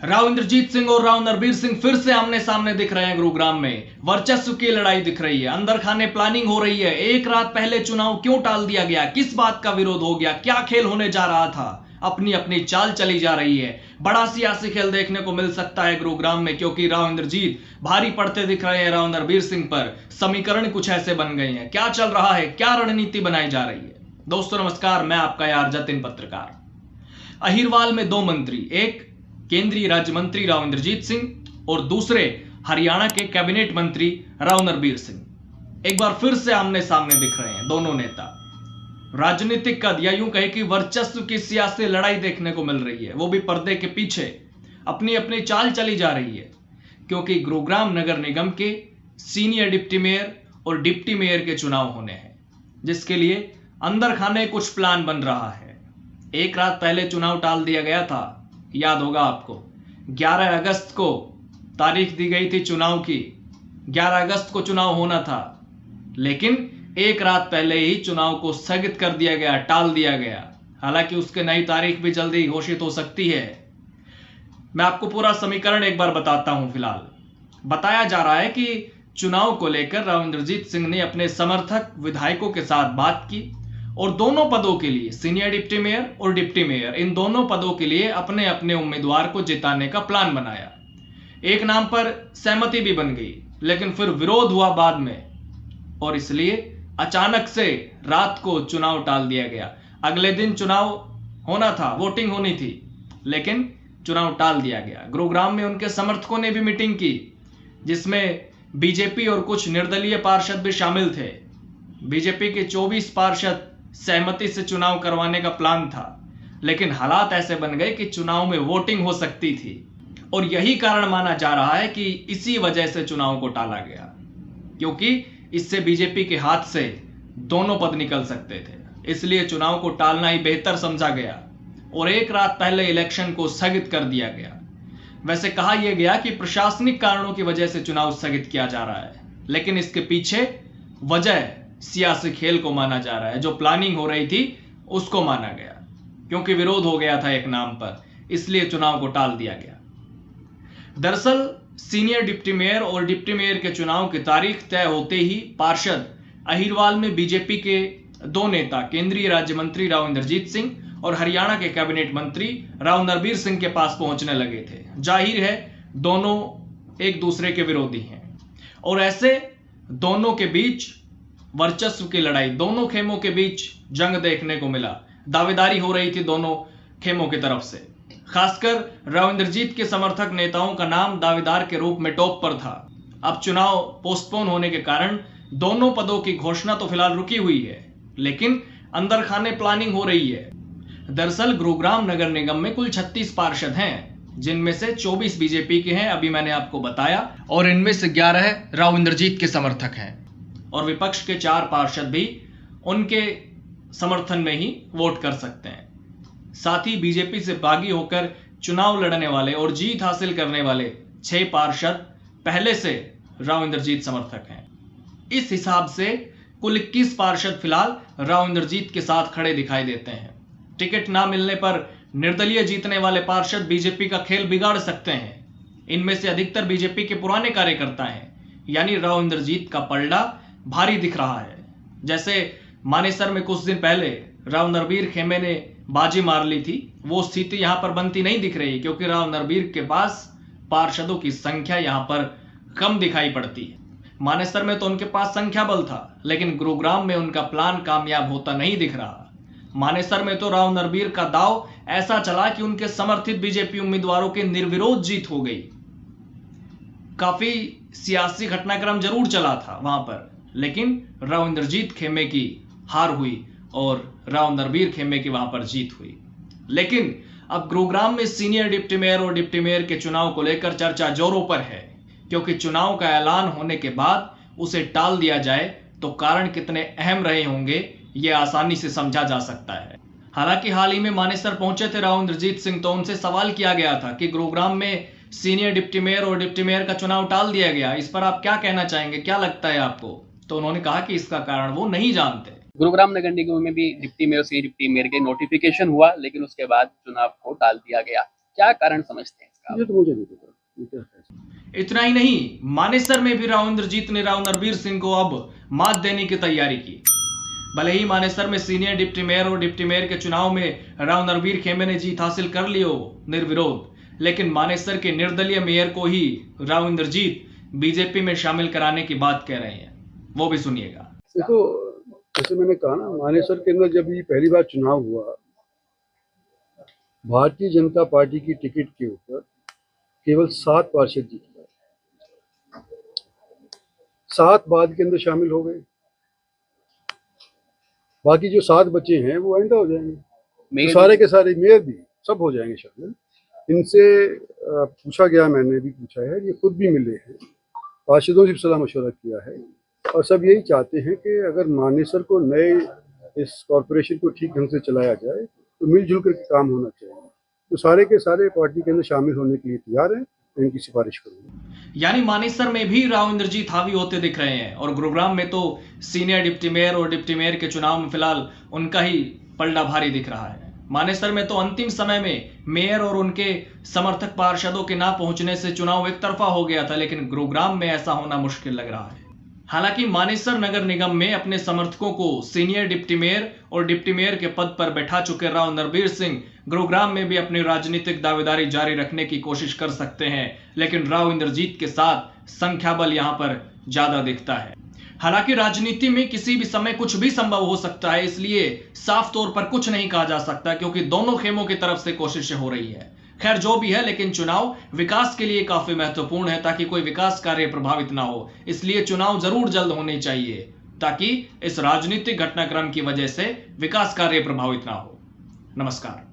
राव इंद्रजीत सिंह और राव नरबीर सिंह फिर से आमने सामने दिख रहे हैं गुरुग्राम में। वर्चस्व की लड़ाई दिख रही है, अंदर खाने प्लानिंग हो रही है। एक रात पहले चुनाव क्यों टाल दिया गया, किस बात का विरोध हो गया, क्या खेल होने जा रहा था, अपनी अपनी चाल चली जा रही है। बड़ा सियासी खेल देखने को मिल सकता है गुरुग्राम में, क्योंकि राव इंद्रजीत भारी पड़ते दिख रहे हैं राव नरबीर सिंह पर। समीकरण कुछ ऐसे बन गए हैं। क्या चल रहा है, क्या रणनीति बनाई जा रही है। दोस्तों नमस्कार, मैं आपका यार जतिन पत्रकार। अहिरवाल में दो मंत्री, एक केंद्रीय राज्य मंत्री राव इंद्रजीत सिंह और दूसरे हरियाणा के कैबिनेट मंत्री राव नरबीर सिंह एक बार फिर से आमने सामने दिख रहे हैं। दोनों नेता राजनीतिक कद या यूं कहे कि वर्चस्व की सियासी लड़ाई देखने को मिल रही है, वो भी पर्दे के पीछे अपनी अपनी चाल चली जा रही है। क्योंकि गुरुग्राम नगर निगम के सीनियर डिप्टी मेयर और डिप्टी मेयर के चुनाव होने हैं, जिसके लिए अंदर खाने कुछ प्लान बन रहा है। एक रात पहले चुनाव टाल दिया गया था, याद होगा आपको। 11 अगस्त को तारीख दी गई थी चुनाव की, 11 अगस्त को चुनाव होना था, लेकिन एक रात पहले ही चुनाव को स्थगित कर दिया गया, टाल दिया गया। हालांकि उसके नई तारीख भी जल्दी घोषित हो सकती है। मैं आपको पूरा समीकरण एक बार बताता हूं। फिलहाल बताया जा रहा है कि चुनाव को लेकर राव इंद्रजीत सिंह ने अपने समर्थक विधायकों के साथ बात की और दोनों पदों के लिए, सीनियर डिप्टी मेयर और डिप्टी मेयर, इन दोनों पदों के लिए अपने अपने उम्मीदवार को जिताने का प्लान बनाया। एक नाम पर सहमति भी बन गई, लेकिन फिर विरोध हुआ बाद में और इसलिए अचानक से रात को चुनाव टाल दिया गया। अगले दिन चुनाव होना था, वोटिंग होनी थी, लेकिन चुनाव टाल दिया गया। गुरुग्राम में उनके समर्थकों ने भी मीटिंग की, जिसमें बीजेपी और कुछ निर्दलीय पार्षद भी शामिल थे। बीजेपी के 24 पार्षद सहमति से चुनाव करवाने का प्लान था, लेकिन हालात ऐसे बन गए कि चुनाव में वोटिंग हो सकती थी और यही कारण माना जा रहा है कि इसी वजह से चुनाव को टाला गया, क्योंकि इससे बीजेपी के हाथ से दोनों पद निकल सकते थे। इसलिए चुनाव को टालना ही बेहतर समझा गया और एक रात पहले इलेक्शन को स्थगित कर दिया गया। वैसे कहा यह गया कि प्रशासनिक कारणों की वजह से चुनाव स्थगित किया जा रहा है, लेकिन इसके पीछे वजह सियासी खेल को माना जा रहा है। जो प्लानिंग हो रही थी उसको माना गया, क्योंकि विरोध हो गया था एक नाम पर, इसलिए चुनाव को टाल दिया गया। दरअसल सीनियर डिप्टी मेयर और डिप्टी मेयर के चुनाव की तारीख तय होते ही पार्षद अहिरवाल में बीजेपी के दो नेता, केंद्रीय राज्य मंत्री राव इंद्रजीत सिंह और हरियाणा के कैबिनेट मंत्री राव नरबीर सिंह के पास पहुंचने लगे थे। जाहिर है दोनों एक दूसरे के विरोधी हैं और ऐसे दोनों के बीच वर्चस्व की लड़ाई, दोनों खेमों के बीच जंग देखने को मिला। दावेदारी हो रही थी दोनों खेमों की तरफ से। खासकर राव इंद्रजीत के समर्थक नेताओं का नाम दावेदार के रूप में टॉप पर था। अब चुनाव पोस्टपोन होने के कारण दोनों पदों की घोषणा तो फिलहाल रुकी हुई है, लेकिन अंदर खाने प्लानिंग हो रही है। दरअसल गुरुग्राम नगर निगम में कुल 36 पार्षद हैं, जिनमें से 24 बीजेपी के हैं, अभी मैंने आपको बताया, और इनमें से 11 राव इंद्रजीत के समर्थक हैं और विपक्ष के 4 पार्षद भी उनके समर्थन में ही वोट कर सकते हैं। साथ ही बीजेपी से बागी होकर चुनाव लड़ने वाले और जीत हासिल करने वाले 6 पार्षद पहले से राव इंद्रजीत समर्थक हैं। इस हिसाब से कुल 21 पार्षद फिलहाल राव इंद्रजीत के साथ खड़े दिखाई देते हैं। टिकट ना मिलने पर निर्दलीय जीतने वाले पार्षद बीजेपी का खेल बिगाड़ सकते हैं। इनमें से अधिकतर बीजेपी के पुराने कार्यकर्ता हैं, यानी राव इंद्रजीत का पलड़ा भारी दिख रहा है। जैसे मानेसर में कुछ दिन पहले राव नरबीर खेमे ने बाजी मार ली थी, वो स्थिति यहां पर बनती नहीं दिख रही, क्योंकि राव नरबीर के पास पार्षदों की संख्या यहां पर कम दिखाई पड़ती है। मानेसर में तो उनके पास संख्या बल था, लेकिन गुरुग्राम में उनका प्लान कामयाब होता नहीं दिख रहा। मानेसर में तो राव नरबीर का दाव ऐसा चला कि उनके समर्थित बीजेपी उम्मीदवारों की निर्विरोध जीत हो गई। काफी सियासी घटनाक्रम जरूर चला था वहां पर, लेकिन राव इंद्रजीत खेमे की हार हुई और राव नरबीर खेमे की वहां पर जीत हुई। लेकिन अब गुरुग्राम में सीनियर डिप्टी मेयर और डिप्टी मेयर के चुनाव को लेकर चर्चा जोरों पर है, क्योंकि चुनाव का ऐलान होने के बाद उसे टाल दिया जाए तो कारण कितने अहम रहे होंगे ये आसानी से समझा जा सकता है। हालांकि हाल ही में मानेसर पहुंचे थे राव इंद्रजीत सिंह, तो उनसे सवाल किया गया था कि गुरुग्राम में सीनियर डिप्टी मेयर और डिप्टी मेयर का चुनाव टाल दिया गया, इस पर आप क्या कहना चाहेंगे, क्या लगता है आपको? तो उन्होंने कहा कि इसका कारण वो नहीं जानते। गुरुग्राम नगर निगम में भी डिप्टी मेयर से डिप्टी मेयर के नोटिफिकेशन हुआ, लेकिन उसके बाद चुनाव को टाल दिया गया। क्या कारण समझते हैं इसका? का? ये तो मुझे नहीं पता ये क्या है। इतना ही नहीं, मानेसर में भी राव इंद्रजीत ने राव नरबीर सिंह को अब मात देने की तैयारी की। भले ही मानेसर में सीनियर डिप्टी मेयर और डिप्टी मेयर के चुनाव में राव नरबीर खेमे ने जीत हासिल कर ली हो निर्विरोध, लेकिन मानेसर के निर्दलीय मेयर को ही राव इंद्रजीत बीजेपी में शामिल कराने की बात कह रहे हैं। वो भी सुनिएगा। देखो, जैसे मैंने कहा ना, मानेसर के अंदर जब ये पहली बार चुनाव हुआ, भारतीय जनता पार्टी की टिकट के ऊपर केवल 7 पार्षद जीत गए, 7 बाद के अंदर शामिल हो गए। बाकी जो 7 बचे हैं वो आइंदा हो जाएंगे, तो सारे के सारे मेयर भी सब हो जाएंगे शामिल। इनसे पूछा गया, मैंने भी पूछा है, ये खुद भी मिले हैं, पार्षदों से भी सलाह मशवरा किया है, और सब यही चाहते हैं कि अगर मानेसर को नए इस कॉरपोरेशन को ठीक ढंग से चलाया जाए तो मिलजुल कर काम होना चाहिए। तो सारे के सारे पार्टी के अंदर शामिल होने के लिए तैयार हैं, इनकी सिफारिश करूंगा। यानी मानेसर में भी राव इंद्रजीत हावी होते दिख रहे हैं, और गुरुग्राम में तो सीनियर डिप्टी मेयर और डिप्टी मेयर के चुनाव में फिलहाल उनका ही पलड़ा भारी दिख रहा है। मानेसर में तो अंतिम समय में मेयर और उनके समर्थक पार्षदों के ना पहुंचने से चुनाव एक तरफा हो गया था, लेकिन गुरुग्राम में ऐसा होना मुश्किल लग रहा है। हालांकि मानेसर नगर निगम में अपने समर्थकों को सीनियर डिप्टी मेयर और डिप्टी मेयर के पद पर बैठा चुके राव नरबीर सिंह गुरुग्राम में भी अपनी राजनीतिक दावेदारी जारी रखने की कोशिश कर सकते हैं, लेकिन राव इंद्रजीत के साथ संख्या बल यहां पर ज्यादा दिखता है। हालांकि राजनीति में किसी भी समय कुछ भी संभव हो सकता है, इसलिए साफ तौर पर कुछ नहीं कहा जा सकता, क्योंकि दोनों खेमों की तरफ से कोशिशें हो रही है। खैर जो भी है, लेकिन चुनाव विकास के लिए काफी महत्वपूर्ण है, ताकि कोई विकास कार्य प्रभावित ना हो। इसलिए चुनाव जरूर जल्द होने चाहिए, ताकि इस राजनीतिक घटनाक्रम की वजह से विकास कार्य प्रभावित ना हो। नमस्कार।